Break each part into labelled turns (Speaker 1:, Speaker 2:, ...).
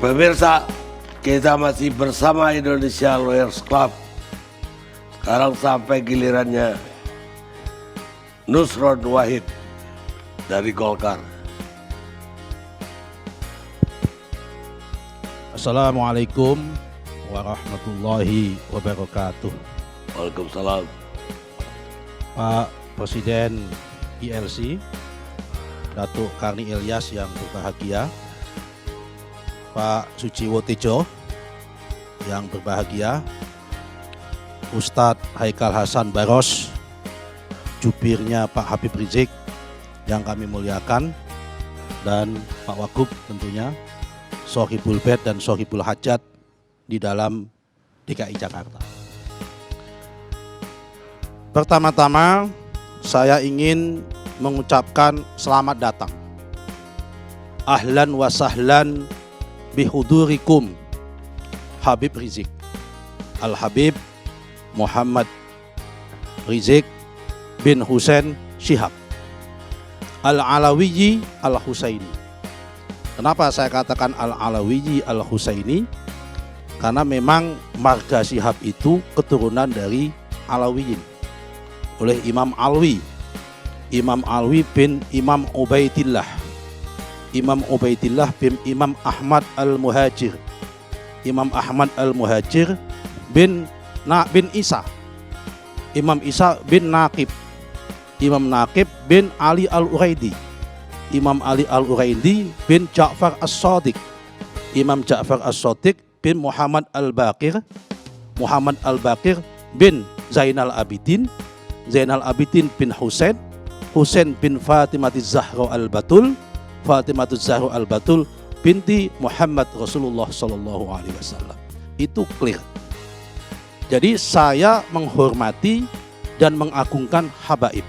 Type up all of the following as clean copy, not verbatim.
Speaker 1: Pemirsa, kita masih bersama Indonesia Lawyers Club. Sekarang sampai gilirannya Nusron Wahid dari Golkar.
Speaker 2: Assalamualaikum warahmatullahi wabarakatuh.
Speaker 1: Waalaikumsalam.
Speaker 2: Pak Presiden ILC, Datuk Karni Ilyas yang berbahagia, Pak Suciwo Tejo yang berbahagia, Ustadz Haikal Hasan Baros, jubirnya Pak Habib Rizik yang kami muliakan, dan Pak Wagub tentunya, Sohibul Bed dan Sohibul Hajat di dalam DKI Jakarta. Pertama-tama saya ingin mengucapkan selamat datang. Ahlan wa sahlan bihudurikum Habib Rizik, Al-Habib Muhammad Rizik bin Hussein Syihab Al-Alawiyyi Al-Husaini. Kenapa saya katakan Al-Alawiyyi Al-Husaini? Karena memang marga Syihab itu keturunan dari Alawiyin oleh Imam Alwi. Imam Alwi bin Imam Ubaidillah, Imam Ubaidillah bin Imam Ahmad Al-Muhajir, Imam Ahmad Al-Muhajir bin Isa, Imam Isa bin Naqib, Imam Naqib bin Ali Al-Uraidi, Imam Ali Al-Uraidi bin Ja'far As-Shadiq, Imam Ja'far As-Shadiq bin Muhammad Al-Baqir, Muhammad Al-Baqir bin Zainal Abidin, Zainal Abidin bin Husain, Husain bin Fatimatiz Zahra Al-Batul, Fatimatiz Zahra Al-Batul binti Muhammad Rasulullah Sallallahu Alaihi Wasallam. Itu clear. Jadi saya menghormati dan mengagungkan habaib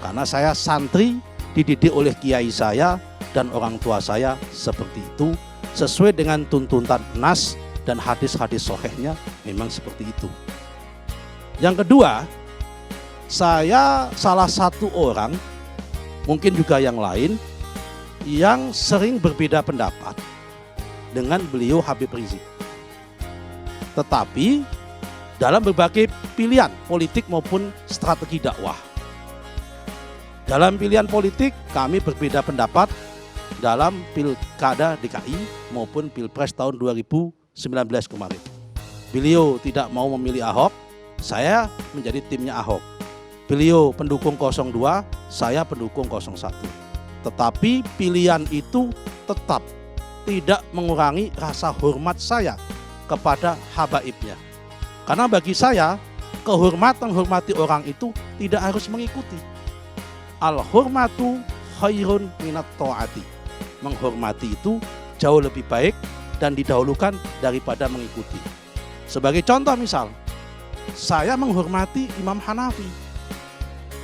Speaker 2: karena saya santri dididik oleh kiai saya dan orang tua saya seperti itu, sesuai dengan tuntunan nas dan hadis-hadis sahihnya memang seperti itu. Yang kedua, saya salah satu orang, mungkin juga yang lain, yang sering berbeda pendapat dengan beliau Habib Rizik. Tetapi dalam berbagai pilihan politik maupun strategi dakwah. Dalam pilihan politik kami berbeda pendapat dalam pilkada DKI maupun pilpres tahun 2019 kemarin. Beliau tidak mau memilih Ahok, saya menjadi timnya Ahok. Beliau pendukung 02, saya pendukung 01. Tetapi pilihan itu tetap tidak mengurangi rasa hormat saya kepada habaibnya. Karena bagi saya, kehormatan menghormati orang itu tidak harus mengikuti. Al-hurmatu khairun minat ta'ati. Menghormati itu jauh lebih baik dan didahulukan daripada mengikuti. Sebagai contoh misal, saya menghormati Imam Hanafi,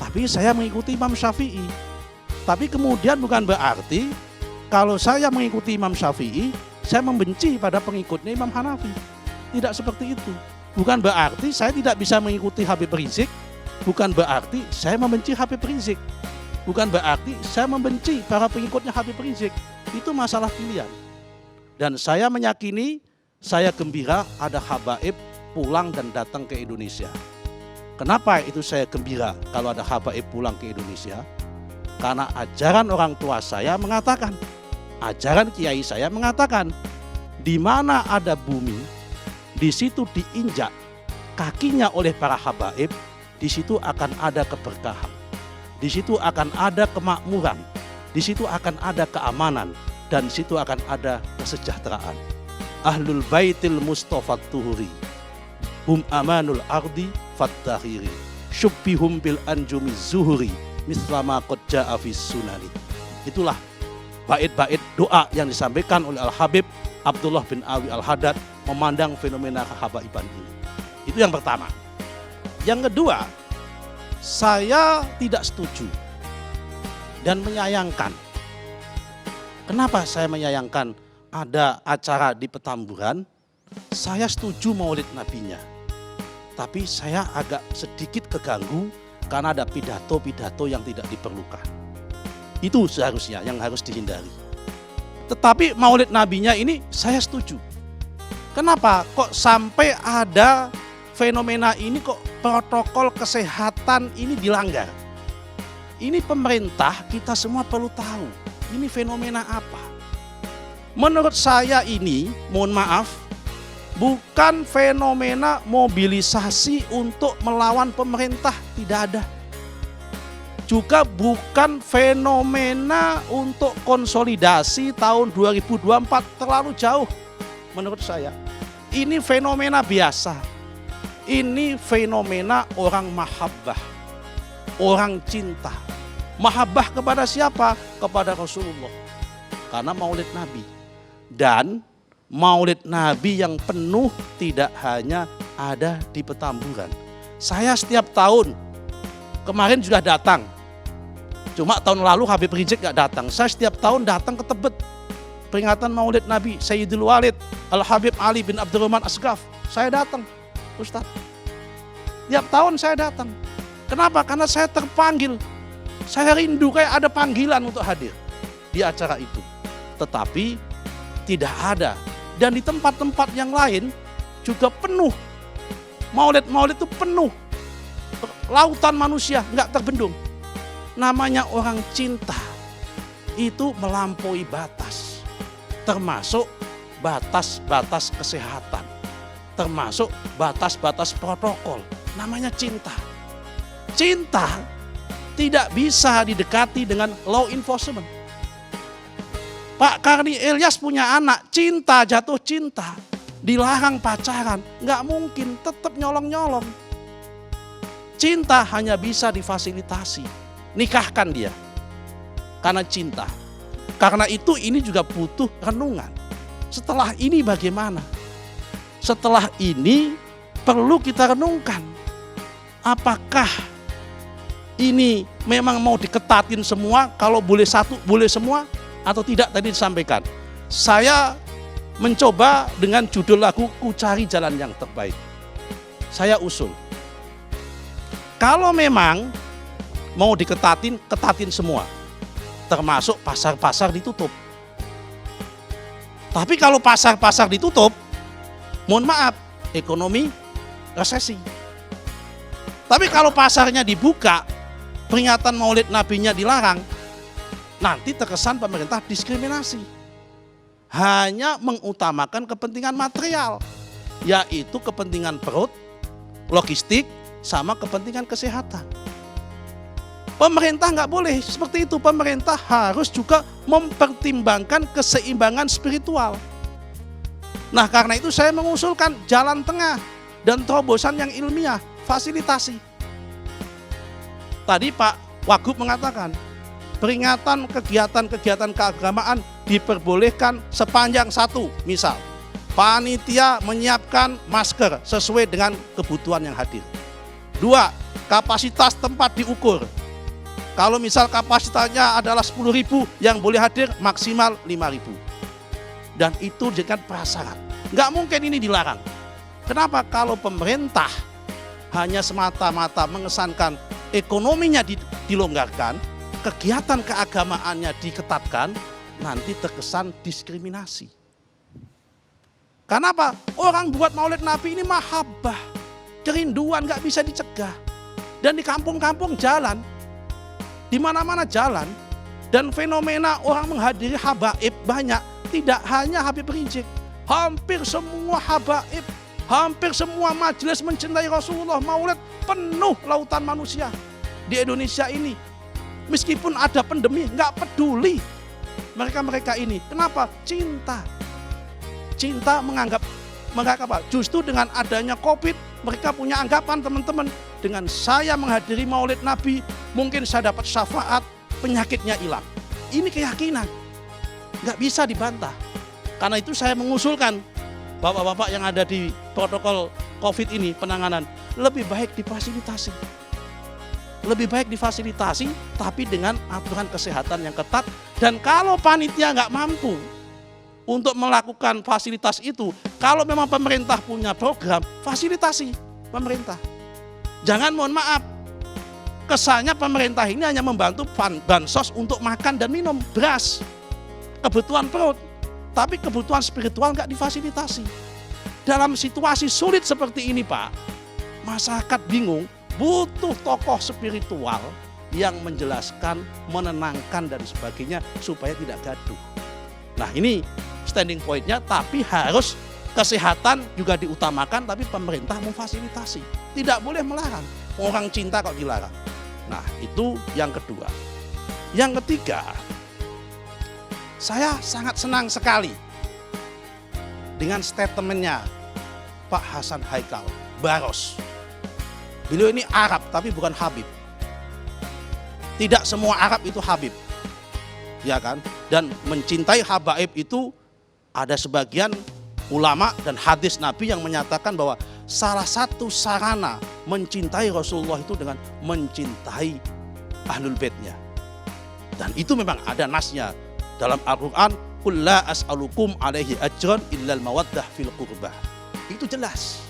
Speaker 2: tapi saya mengikuti Imam Syafi'i. Tapi kemudian bukan berarti kalau saya mengikuti Imam Syafi'i, saya membenci pada pengikutnya Imam Hanafi. Tidak seperti itu. Bukan berarti saya tidak bisa mengikuti Habib Rizik, bukan berarti saya membenci Habib Rizik, bukan berarti saya membenci para pengikutnya Habib Rizik. Itu masalah pilihan. Dan saya meyakini, saya gembira ada habaib pulang dan datang ke Indonesia. Kenapa itu saya gembira kalau ada habaib pulang ke Indonesia? Karena ajaran orang tua saya mengatakan, ajaran kiai saya mengatakan, di mana ada bumi, di situ diinjak kakinya oleh para habaib, di situ akan ada keberkahan, di situ akan ada kemakmuran, di situ akan ada keamanan, dan di situ akan ada kesejahteraan. Ahlul baitil Mustafa Tuhuri, hum amanul ardi fattahiri, syubbihum bil anjumi zuhuri, mislama qad ja'a fis sunani. Itulah bait-bait doa yang disampaikan oleh Al-Habib Abdullah bin Alwi Al-Haddad memandang fenomena kehabaiban ini. Itu yang pertama. Yang kedua, saya tidak setuju dan menyayangkan. Kenapa saya menyayangkan ada acara di Petamburan? Saya setuju maulid nabinya, tapi saya agak sedikit keganggu karena ada pidato-pidato yang tidak diperlukan. Itu seharusnya yang harus dihindari. Tetapi Maulid Nabinya ini saya setuju. Kenapa kok sampai ada fenomena ini, kok protokol kesehatan ini dilanggar? Ini pemerintah, kita semua perlu tahu, ini fenomena apa? Menurut saya ini, mohon maaf, bukan fenomena mobilisasi untuk melawan pemerintah, tidak ada. Juga bukan fenomena untuk konsolidasi tahun 2024, terlalu jauh menurut saya. Ini fenomena biasa. Ini fenomena orang mahabbah, orang cinta. Mahabbah kepada siapa? Kepada Rasulullah. Karena Maulid Nabi. Dan Maulid Nabi yang penuh tidak hanya ada di Petamburan. Saya setiap tahun, kemarin sudah datang. Cuma tahun lalu Habib Rizik gak datang. Saya setiap tahun datang ke Tebet. Peringatan Maulid Nabi Sayyidul Walid Al-Habib Ali bin Abdurrahman Asghaf. Saya datang, Ustaz. Tiap tahun saya datang. Kenapa? Karena saya terpanggil. Saya rindu kayak ada panggilan untuk hadir di acara itu. Tetapi tidak ada. Dan di tempat-tempat yang lain juga penuh. Maulid itu penuh. Lautan manusia, nggak terbendung. Namanya orang cinta. Itu melampaui batas. Termasuk batas-batas kesehatan. Termasuk batas-batas protokol. Namanya cinta. Cinta tidak bisa didekati dengan law enforcement. Pak Karni Ilyas punya anak, cinta, jatuh cinta, dilarang pacaran, nggak mungkin, tetap nyolong-nyolong. Cinta hanya bisa difasilitasi, nikahkan dia, karena cinta. Karena itu ini juga butuh renungan. Setelah ini bagaimana? Setelah ini perlu kita renungkan. Apakah ini memang mau diketatin semua, kalau boleh satu, boleh semua, atau tidak tadi disampaikan. Saya mencoba dengan judul lagu Ku Cari Jalan Yang Terbaik. Saya usul. Kalau memang mau diketatin, ketatin semua. Termasuk pasar-pasar ditutup. Tapi kalau pasar-pasar ditutup, mohon maaf, ekonomi resesi. Tapi kalau pasarnya dibuka, peringatan Maulid Nabinya dilarang, nanti terkesan pemerintah diskriminasi. Hanya mengutamakan kepentingan material, yaitu kepentingan perut, logistik, sama kepentingan kesehatan. Pemerintah nggak boleh seperti itu. Pemerintah harus juga mempertimbangkan keseimbangan spiritual. Nah, karena itu saya mengusulkan jalan tengah dan terobosan yang ilmiah, fasilitasi. Tadi Pak Wagub mengatakan, peringatan kegiatan-kegiatan keagamaan diperbolehkan sepanjang satu, misal panitia menyiapkan masker sesuai dengan kebutuhan yang hadir. 2, kapasitas tempat diukur. Kalau misal kapasitasnya adalah 10.000, yang boleh hadir maksimal 5.000. Dan itu dengan prasyarat. Nggak mungkin ini dilarang. Kenapa? Kalau pemerintah hanya semata-mata mengesankan ekonominya dilonggarkan, kegiatan keagamaannya diketatkan, nanti terkesan diskriminasi. Karena apa? Orang buat Maulid Nabi ini mahabbah, kerinduan, nggak bisa dicegah. Dan di kampung-kampung jalan, di mana-mana jalan, dan fenomena orang menghadiri habaib banyak. Tidak hanya Habib Rizik, hampir semua habaib, hampir semua majelis mencintai Rasulullah, Maulid penuh lautan manusia di Indonesia ini. Meskipun ada pandemi, nggak peduli mereka-mereka ini. Kenapa? Cinta. Cinta menganggap apa? Justru dengan adanya COVID, mereka punya anggapan, teman-teman, dengan saya menghadiri Maulid Nabi, mungkin saya dapat syafaat, penyakitnya hilang. Ini keyakinan, nggak bisa dibantah. Karena itu saya mengusulkan, bapak-bapak yang ada di protokol COVID ini, penanganan, lebih baik difasilitasi. Lebih baik difasilitasi, tapi dengan aturan kesehatan yang ketat. Dan kalau panitia nggak mampu untuk melakukan fasilitas itu, kalau memang pemerintah punya program, fasilitasi pemerintah. Jangan, mohon maaf, kesannya pemerintah ini hanya membantu bansos untuk makan dan minum, beras, kebutuhan perut. tapi kebutuhan spiritual nggak difasilitasi. Dalam situasi sulit seperti ini Pak, masyarakat bingung, butuh tokoh spiritual yang menjelaskan, menenangkan dan sebagainya supaya tidak gaduh. Nah ini standing point-nya, tapi harus kesehatan juga diutamakan, tapi pemerintah memfasilitasi. Tidak boleh melarang, orang cinta kok dilarang. Nah itu yang kedua. Yang ketiga, saya sangat senang sekali dengan statementnya Pak Hasan Haikal Baros. Beliau ini Arab tapi bukan Habib. Tidak semua Arab itu Habib, ya kan? Dan mencintai habaib itu ada sebagian ulama dan hadis Nabi yang menyatakan bahwa salah satu sarana mencintai Rasulullah itu dengan mencintai Ahlul Baitnya. Dan itu memang ada nasnya dalam Al-Quran, qul la as'alukum alaihi ajran illal mawaddah fil qurbah. Itu jelas.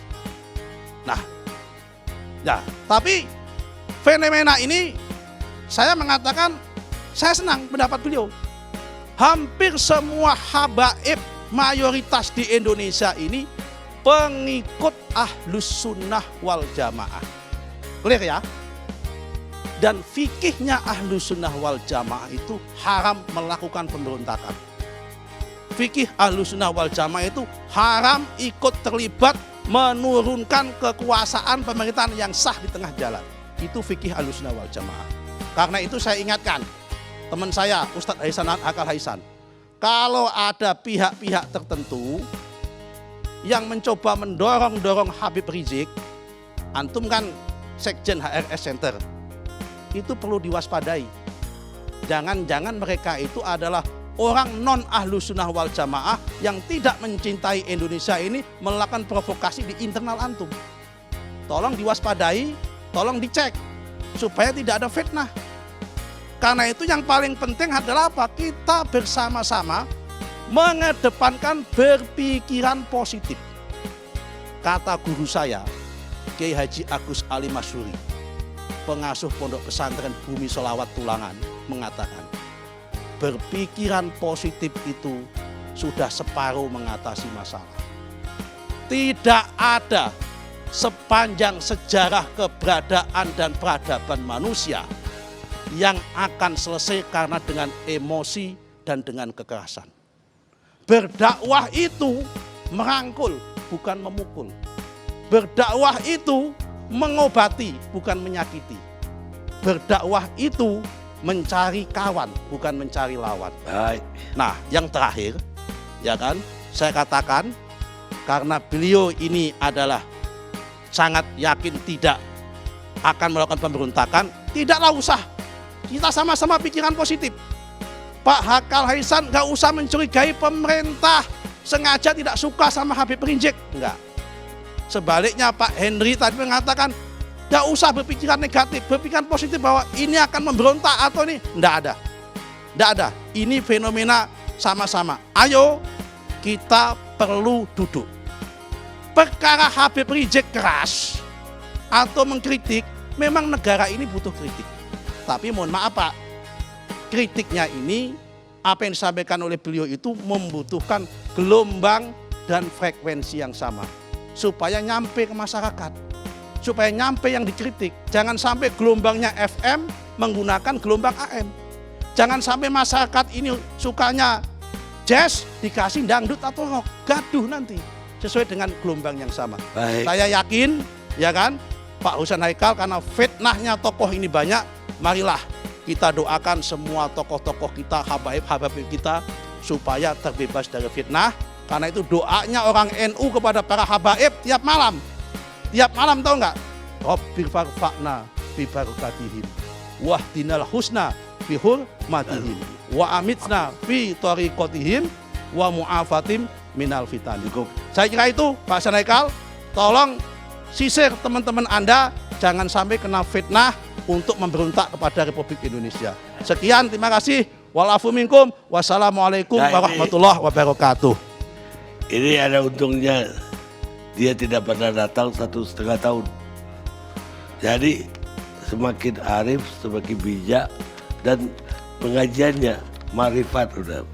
Speaker 2: Nah, ya, tapi fenomena ini saya mengatakan saya senang pendapat beliau. Hampir semua habaib mayoritas di Indonesia ini pengikut Ahlus Sunnah wal Jamaah. Clear ya? Dan fikihnya Ahlus Sunnah wal Jamaah itu haram melakukan pemberontakan. Fikih Ahlus Sunnah wal Jamaah itu haram ikut terlibat menurunkan kekuasaan pemerintahan yang sah di tengah jalan. Itu fikih Ahlus Sunnah wal Jamaah. Karena itu saya ingatkan teman saya Ustadz Hasan Akal Hasan, kalau ada pihak-pihak tertentu yang mencoba mendorong Habib Rizik, antum kan Sekjen HRS Center, itu perlu diwaspadai. Jangan-jangan mereka itu adalah orang non Ahlus Sunnah wal Jamaah yang tidak mencintai Indonesia ini melakukan provokasi di internal antum. Tolong diwaspadai, tolong dicek supaya tidak ada fitnah. Karena itu yang paling penting adalah apa? Kita bersama-sama mengedepankan berpikiran positif. Kata guru saya, Kiai Haji Agus Ali Masyuri, pengasuh Pondok Pesantren Bumi Sholawat Tulangan, mengatakan berpikiran positif itu sudah separuh mengatasi masalah. Tidak ada sepanjang sejarah keberadaan dan peradaban manusia yang akan selesai karena dengan emosi dan dengan kekerasan. Berdakwah itu merangkul, bukan memukul. Berdakwah itu mengobati, bukan menyakiti. Berdakwah itu mencari kawan, bukan mencari lawan.
Speaker 1: Baik.
Speaker 2: Nah, yang terakhir, ya kan, saya katakan karena beliau ini adalah sangat yakin tidak akan melakukan pemberontakan, tidaklah usah. Kita sama-sama pikiran positif. Pak Hakal Hasan gak usah mencurigai pemerintah sengaja tidak suka sama Habib Rizik, enggak. Sebaliknya Pak Henry tadi mengatakan gak usah berpikiran negatif, berpikiran positif bahwa ini akan memberontak atau ini, enggak ada. Enggak ada. Ini fenomena sama-sama. Ayo kita perlu duduk. Perkara Habib Rizik keras atau mengkritik, memang negara ini butuh kritik. Tapi mohon maaf Pak, kritiknya ini apa yang disampaikan oleh beliau itu membutuhkan gelombang dan frekuensi yang sama supaya nyampe ke masyarakat, supaya nyampe yang dikritik. Jangan sampai gelombangnya FM menggunakan gelombang AM. Jangan sampai masyarakat ini sukanya jazz dikasih dangdut atau rock, gaduh nanti sesuai dengan gelombang yang sama.
Speaker 1: Baik.
Speaker 2: Saya yakin, ya kan, Pak Hasan Haikal, karena fitnahnya tokoh ini banyak, marilah kita doakan semua tokoh-tokoh kita, habaib-habaib kita supaya terbebas dari fitnah. Karena itu doanya orang NU kepada para habaib tiap malam. Tiap malam tahu nggak? Rabbir farfa'na bi barakatihim wahdinal husna bi hurmatihim wa amitna fi tariqatihim wa mu'afatim minal fitani. Saya kira itu Pak Hasan Haikal, tolong sisir teman-teman Anda jangan sampai kena fitnah untuk memberontak kepada Republik Indonesia. Sekian, terima kasih. Walafu minkum. Wassalamualaikum warahmatullahi wabarakatuh.
Speaker 1: Ini ada untungnya, dia tidak pernah datang 1,5 tahun. Jadi semakin arif, semakin bijak, dan pengajiannya marifat udah.